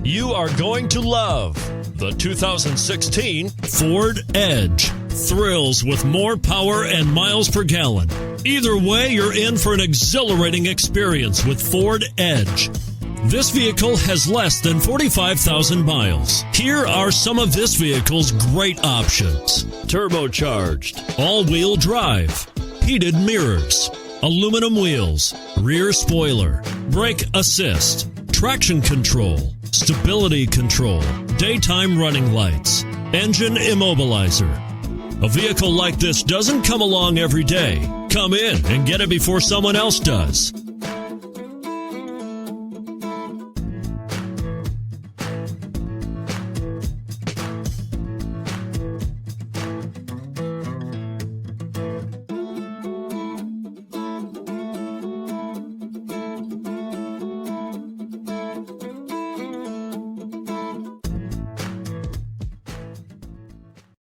You are going to love the 2016 Ford Edge. Thrills with more power and miles per gallon. Either way, you're in for an exhilarating experience with Ford Edge. This vehicle has less than 45,000 miles. Here are some of this vehicle's great options: turbocharged, all-wheel drive, heated mirrors, aluminum wheels, rear spoiler, brake assist, traction control, stability control, daytime running lights, engine immobilizer. A vehicle like this doesn't come along every day. Come in and get it before someone else does.